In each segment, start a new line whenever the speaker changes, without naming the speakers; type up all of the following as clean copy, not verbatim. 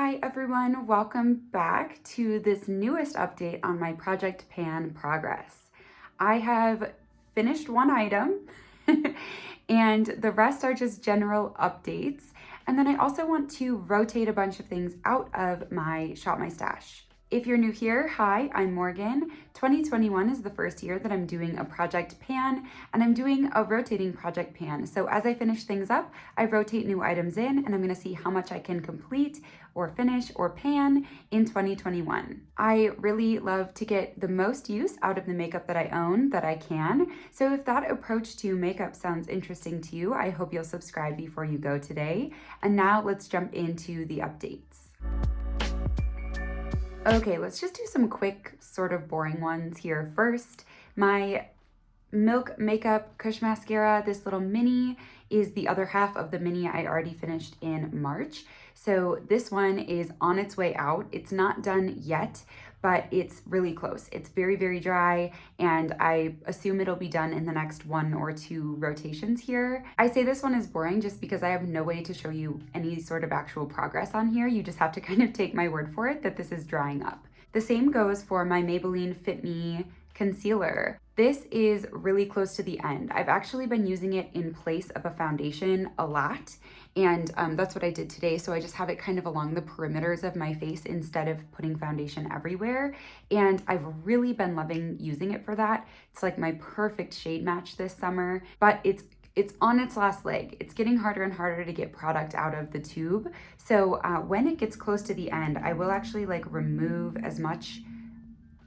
Hi everyone, welcome back to this newest update on my Project Pan progress. I have finished one item and the rest are just general updates. And then I also want to rotate a bunch of things out of my Shop My Stash. If you're new here, hi, I'm Morgan. 2021 is the first year that I'm doing a project pan, and I'm doing a rotating project pan. So as I finish things up, I rotate new items in, and I'm gonna see how much I can complete or finish or pan in 2021. I really love to get the most use out of the makeup that I own that I can. So if that approach to makeup sounds interesting to you, I hope you'll subscribe before you go today. And now let's jump into the updates. Okay, let's just do some quick, sort of boring ones here first. My Milk Makeup Kush Mascara, this little mini, is the other half of the mini I already finished in March. So this one is on its way out. It's not done yet, but it's really close. It's very, very dry, and I assume it'll be done in the next 1 or 2 rotations here. I say this one is boring just because I have no way to show you any sort of actual progress on here. You just have to kind of take my word for it that this is drying up. The same goes for my Maybelline Fit Me concealer. This is really close to the end. I've actually been using it in place of a foundation a lot, and that's what I did today. So I just have it kind of along the perimeters of my face instead of putting foundation everywhere. And I've really been loving using it for that. It's like my perfect shade match this summer, but it's on its last leg. It's getting harder and harder to get product out of the tube. So when it gets close to the end, I will actually like remove as much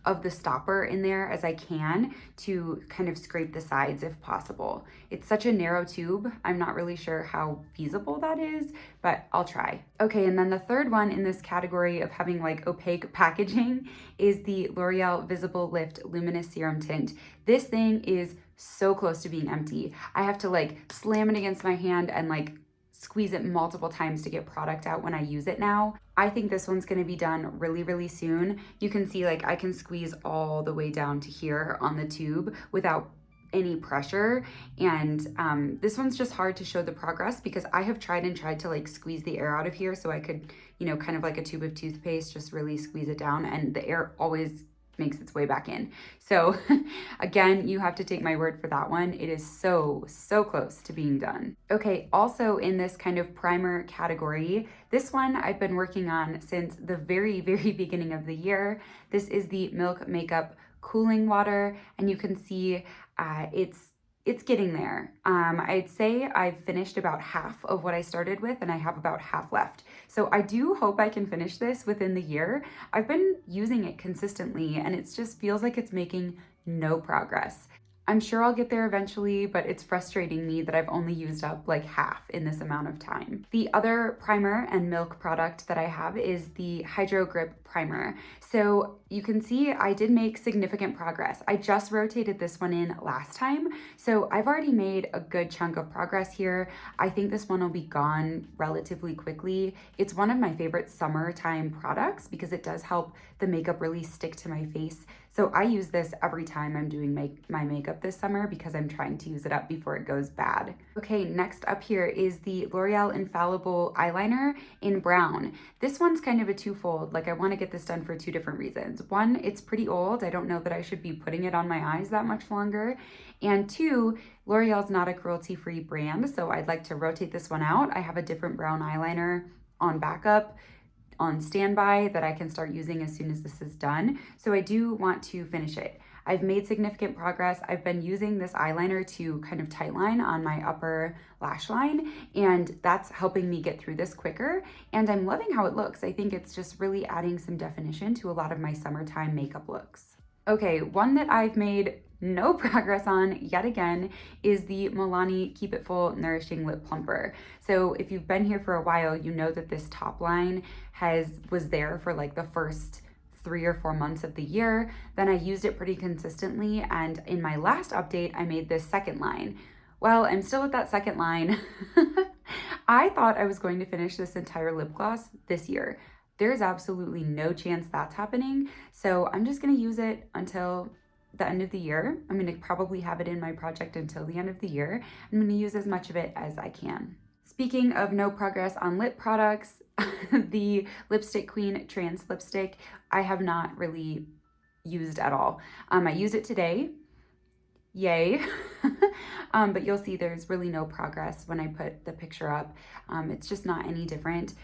of the stopper in there as I can to kind of scrape the sides if possible. It's such a narrow tube, I'm not really sure how feasible that is, but I'll try. Okay, and then the third one in this category of having like opaque packaging is the L'Oreal Visible Lift Luminous Serum Tint. This thing is so close to being empty. I have to like slam it against my hand and like squeeze it multiple times to get product out when I use it now. I think this one's gonna be done really, really soon. You can see like I can squeeze all the way down to here on the tube without any pressure. And this one's just hard to show the progress because I have tried and tried to like squeeze the air out of here so I could, you know, kind of like a tube of toothpaste, just really squeeze it down, and the air always makes its way back in. So again, you have to take my word for that one. It is so close to being done. Okay, also in this kind of primer category, this one I've been working on since the very beginning of the year. This is the Milk Makeup Cooling Water, and you can see it's getting there. I'd say I've finished about half of what I started with, and I have about half left. So I do hope I can finish this within the year. I've been using it consistently, and it just feels like it's making no progress. I'm sure I'll get there eventually, but it's frustrating me that I've only used up like half in this amount of time. The other primer and milk product that I have is the Hydro Grip Primer. So you can see I did make significant progress. I just rotated this one in last time, so I've already made a good chunk of progress here. I think this one will be gone relatively quickly. It's one of my favorite summertime products because it does help the makeup really stick to my face. So I use this every time I'm doing my makeup this summer because I'm trying to use it up before it goes bad. Okay, next up here is the L'Oreal Infallible Eyeliner in brown. This one's kind of a twofold. Like I want to get this done for 2 different reasons. One, it's pretty old. I don't know that I should be putting it on my eyes that much longer. And 2, L'Oreal's not a cruelty-free brand, so I'd like to rotate this one out. I have a different brown eyeliner on backup, on standby, that I can start using as soon as this is done. So I do want to finish it. I've made significant progress. I've been using this eyeliner to kind of tightline on my upper lash line, and that's helping me get through this quicker. And I'm loving how it looks. I think it's just really adding some definition to a lot of my summertime makeup looks. Okay, one that I've made no progress on yet again is the Milani Keep It Full Nourishing Lip Plumper. So if you've been here for a while, you know that this top line was there for like the first 3 or 4 months of the year. Then I used it pretty consistently, and in my last update, I made this second line. Well, I'm still at that second line. I thought I was going to finish this entire lip gloss this year. There's absolutely no chance that's happening. So I'm just gonna use it until the end of the year. I'm gonna probably have it in my project until the end of the year. I'm gonna use as much of it as I can. Speaking of no progress on lip products, the lipstick Queen Trance lipstick, I have not really used at all. I used it today. Yay. But you'll see there's really no progress when I put the picture up. It's just not any different.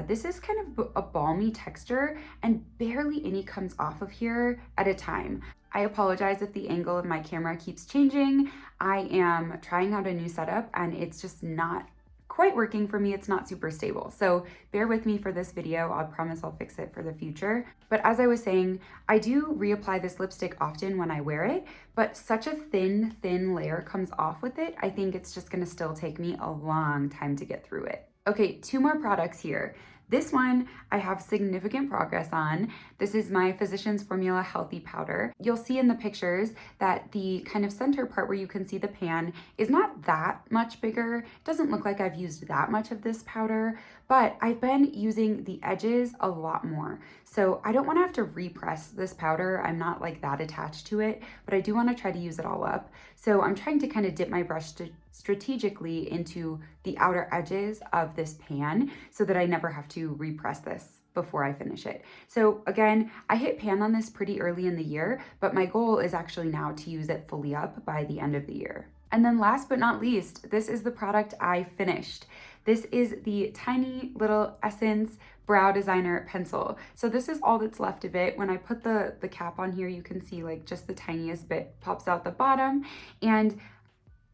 This is kind of a balmy texture and barely any comes off of here at a time. I apologize if the angle of my camera keeps changing. I am trying out a new setup and it's just not quite working for me. It's not super stable. So bear with me for this video. I promise I'll fix it for the future. But as I was saying, I do reapply this lipstick often when I wear it, but such a thin layer comes off with it. I think it's just gonna still take me a long time to get through it. Okay, 2 more products here. This one I have significant progress on. This is my Physicians Formula Healthy Powder. You'll see in the pictures that the kind of center part where you can see the pan is not that much bigger. It doesn't look like I've used that much of this powder, but I've been using the edges a lot more. So I don't want to have to repress this powder. I'm not like that attached to it, but I do want to try to use it all up. So I'm trying to kind of dip my brush strategically into the outer edges of this pan so that I never have to repress this before I finish it. So again, I hit pan on this pretty early in the year, but my goal is actually now to use it fully up by the end of the year. And then last but not least, this is the product I finished. This is the tiny little Essence Brow Designer Pencil. So this is all that's left of it. When I put the cap on here, you can see like just the tiniest bit pops out the bottom. And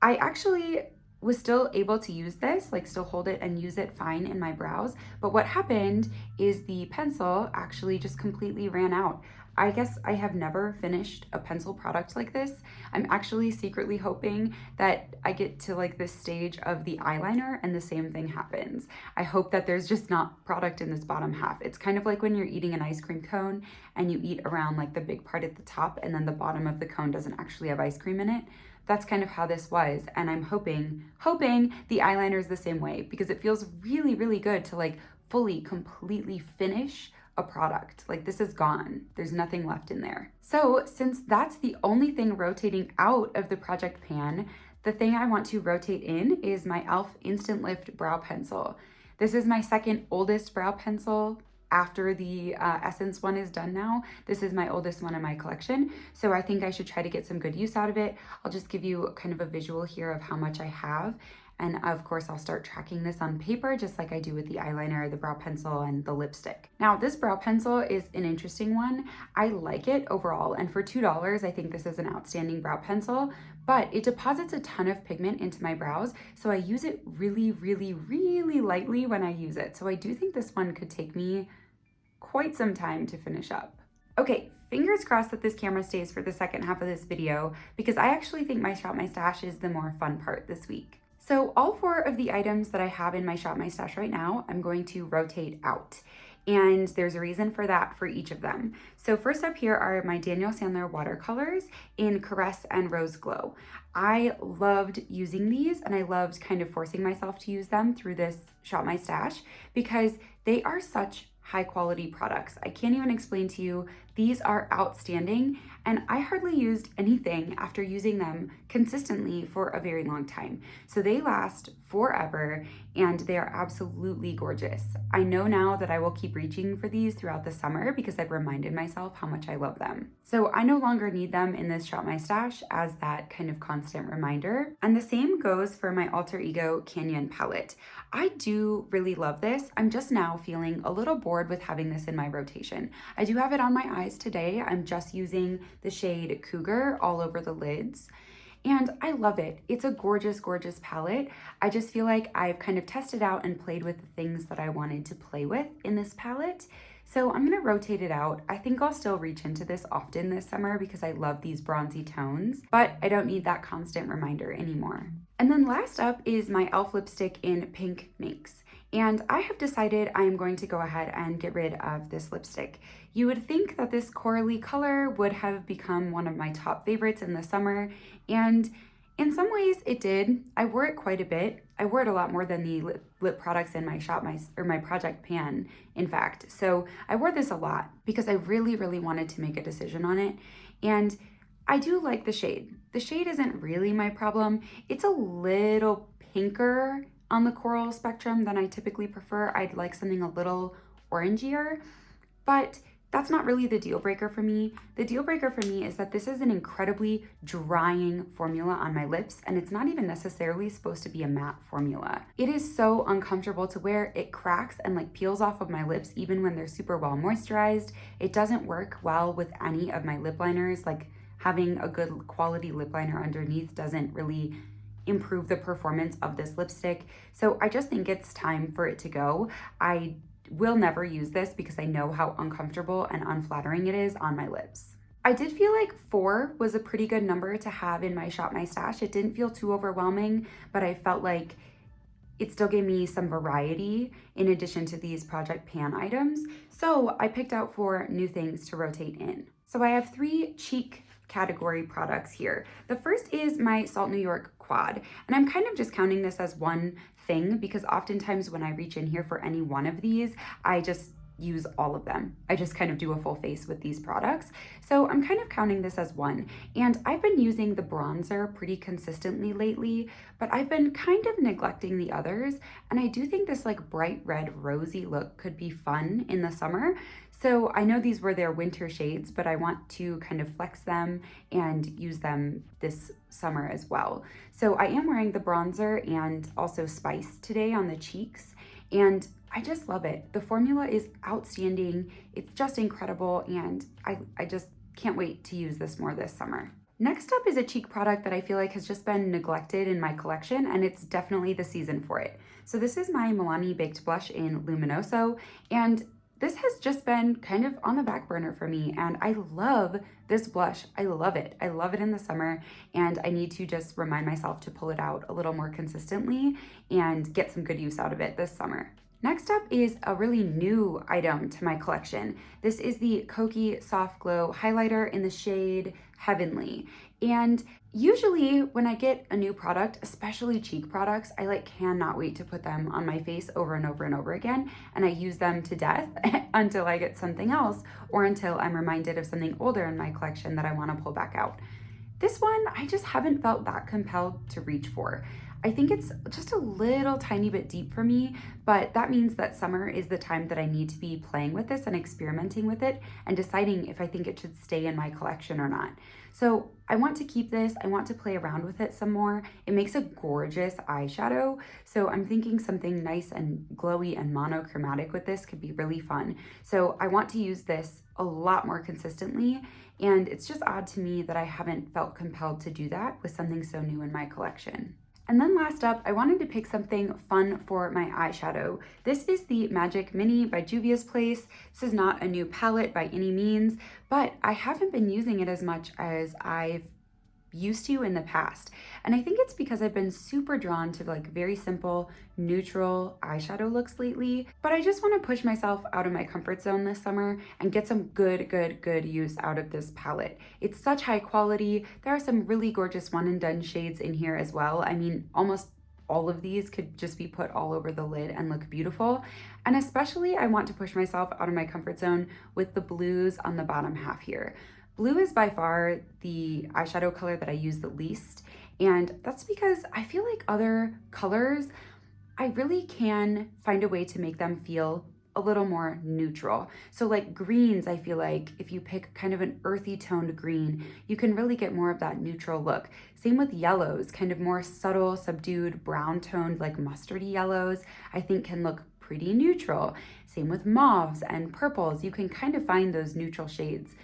I actually was still able to use this, like still hold it and use it fine in my brows. But what happened is the pencil actually just completely ran out. I guess I have never finished a pencil product like this. I'm actually secretly hoping that I get to like this stage of the eyeliner and the same thing happens. I hope that there's just not product in this bottom half. It's kind of like when you're eating an ice cream cone and you eat around like the big part at the top and then the bottom of the cone doesn't actually have ice cream in it. That's kind of how this was. And I'm hoping the eyeliner is the same way because it feels really good to like fully, completely finish a product. Like this is gone. There's nothing left in there. So since that's the only thing rotating out of the project pan, the thing I want to rotate in is my e.l.f. Instant Lift Brow Pencil. This is my second oldest brow pencil after the Essence one is done now. This is my oldest one in my collection. So I think I should try to get some good use out of it. I'll just give you kind of a visual here of how much I have. And of course, I'll start tracking this on paper, just like I do with the eyeliner, the brow pencil, and the lipstick. Now, this brow pencil is an interesting one. I like it overall, and for $2, I think this is an outstanding brow pencil, but it deposits a ton of pigment into my brows, so I use it really lightly when I use it. So I do think this one could take me quite some time to finish up. Okay, fingers crossed that this camera stays for the second half of this video, because I actually think my Shop My Stash is the more fun part this week. So all 4 of the items that I have in my Shop My Stash right now, I'm going to rotate out. And there's a reason for that for each of them. So first up here are my Daniel Sandler watercolors in Caress and Rose Glow. I loved using these and I loved kind of forcing myself to use them through this Shop My Stash because they are such high quality products. I can't even explain to you, these are outstanding and I hardly used anything after using them consistently for a very long time. So they last forever and they are absolutely gorgeous. I know now that I will keep reaching for these throughout the summer because I've reminded myself how much I love them. So I no longer need them in this Shop My Stash as that kind of constant reminder. And the same goes for my Alter Ego Canyon palette. I do really love this. I'm just now feeling a little bored with having this in my rotation. I do have it on my eyes today. I'm just using the shade Cougar all over the lids. And I love it. It's a gorgeous palette. I just feel like I've kind of tested out and played with the things that I wanted to play with in this palette. So I'm gonna rotate it out. I think I'll still reach into this often this summer because I love these bronzy tones, but I don't need that constant reminder anymore. And then last up is my e.l.f. lipstick in Pink Minx. And I have decided I am going to go ahead and get rid of this lipstick. You would think that this corally color would have become one of my top favorites in the summer, and in some ways it did. I wore it quite a bit. I wore it a lot more than the lip products in my my project pan, in fact. So I wore this a lot because I really wanted to make a decision on it. And I do like the shade. The shade isn't really my problem. It's a little pinker on the coral spectrum than I typically prefer. I'd like something a little orangier, but that's not really the deal breaker for me. The deal breaker for me is that this is an incredibly drying formula on my lips, and it's not even necessarily supposed to be a matte formula. It is so uncomfortable to wear. It cracks and like peels off of my lips even when they're super well moisturized. It doesn't work well with any of my lip liners. Like having a good quality lip liner underneath doesn't really improve the performance of this lipstick. So I just think it's time for it to go. I will never use this because I know how uncomfortable and unflattering it is on my lips. I did feel like 4 was a pretty good number to have in my Shop My Stash. It didn't feel too overwhelming, but I felt like it still gave me some variety in addition to these Project Pan items. So I picked out 4 new things to rotate in. So I have 3 cheek category products here. The first is my Salt New York Quad, and I'm kind of just counting this as one thing because oftentimes when I reach in here for any one of these, I just use all of them. I just kind of do a full face with these products. So I'm kind of counting this as one. And I've been using the bronzer pretty consistently lately, but I've been kind of neglecting the others. And I do think this like bright red rosy look could be fun in the summer. So I know these were their winter shades, but I want to kind of flex them and use them this summer as well. So I am wearing the bronzer and also Spice today on the cheeks. And I just love it. The formula is outstanding. It's just incredible. And I just can't wait to use this more this summer. Next up is a cheek product that I feel like has just been neglected in my collection, and it's definitely the season for it. So this is my Milani Baked Blush in Luminoso, and this has just been kind of on the back burner for me, and I love this blush. I love it. I love it in the summer, and I need to just remind myself to pull it out a little more consistently and get some good use out of it this summer. Next up is a really new item to my collection. This is the Kokie Soft Glow Highlighter in the shade Heavenly. And usually when I get a new product, especially cheek products, I like cannot wait to put them on my face over and over and over again. And I use them to death until I get something else or until I'm reminded of something older in my collection that I want to pull back out. This one, I just haven't felt that compelled to reach for. I think it's just a little tiny bit deep for me, but that means that summer is the time that I need to be playing with this and experimenting with it and deciding if I think it should stay in my collection or not. So I want to keep this. I want to play around with it some more. It makes a gorgeous eyeshadow. So I'm thinking something nice and glowy and monochromatic with this could be really fun. So I want to use this a lot more consistently. And it's just odd to me that I haven't felt compelled to do that with something so new in my collection. And then last up, I wanted to pick something fun for my eyeshadow. This is the Magic Mini by Juvia's Place. This is not a new palette by any means, but I haven't been using it as much as I've used to in the past. And I think it's because I've been super drawn to like very simple, neutral eyeshadow looks lately. But I just want to push myself out of my comfort zone this summer and get some good use out of this palette. It's such high quality. There are some really gorgeous one and done shades in here as well. I mean, almost all of these could just be put all over the lid and look beautiful. And especially I want to push myself out of my comfort zone with the blues on the bottom half here. Blue is by far the eyeshadow color that I use the least, and that's because I feel like other colors, I really can find a way to make them feel a little more neutral. So like greens, I feel like if you pick kind of an earthy toned green, you can really get more of that neutral look. Same with yellows, kind of more subtle, subdued, brown toned, like mustardy yellows, I think can look pretty neutral. Same with mauves and purples, you can kind of find those neutral shades.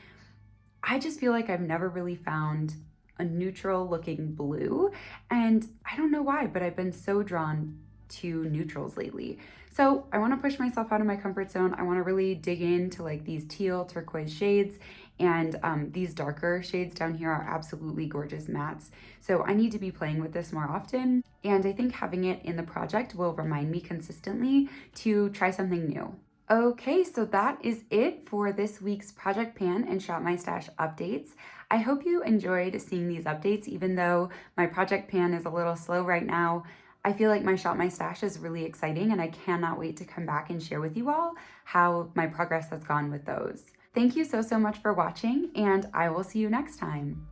I just feel like I've never really found a neutral looking blue, and I don't know why, but I've been so drawn to neutrals lately. So I want to push myself out of my comfort zone. I want to really dig into like these teal turquoise shades, and these darker shades down here are absolutely gorgeous mattes. So I need to be playing with this more often, and I think having it in the project will remind me consistently to try something new. Okay, so that is it for this week's Project Pan and Shop My Stash updates. I hope you enjoyed seeing these updates, even though my Project Pan is a little slow right now. I feel like my Shop My Stash is really exciting, and I cannot wait to come back and share with you all how my progress has gone with those. Thank you so much for watching, and I will see you next time.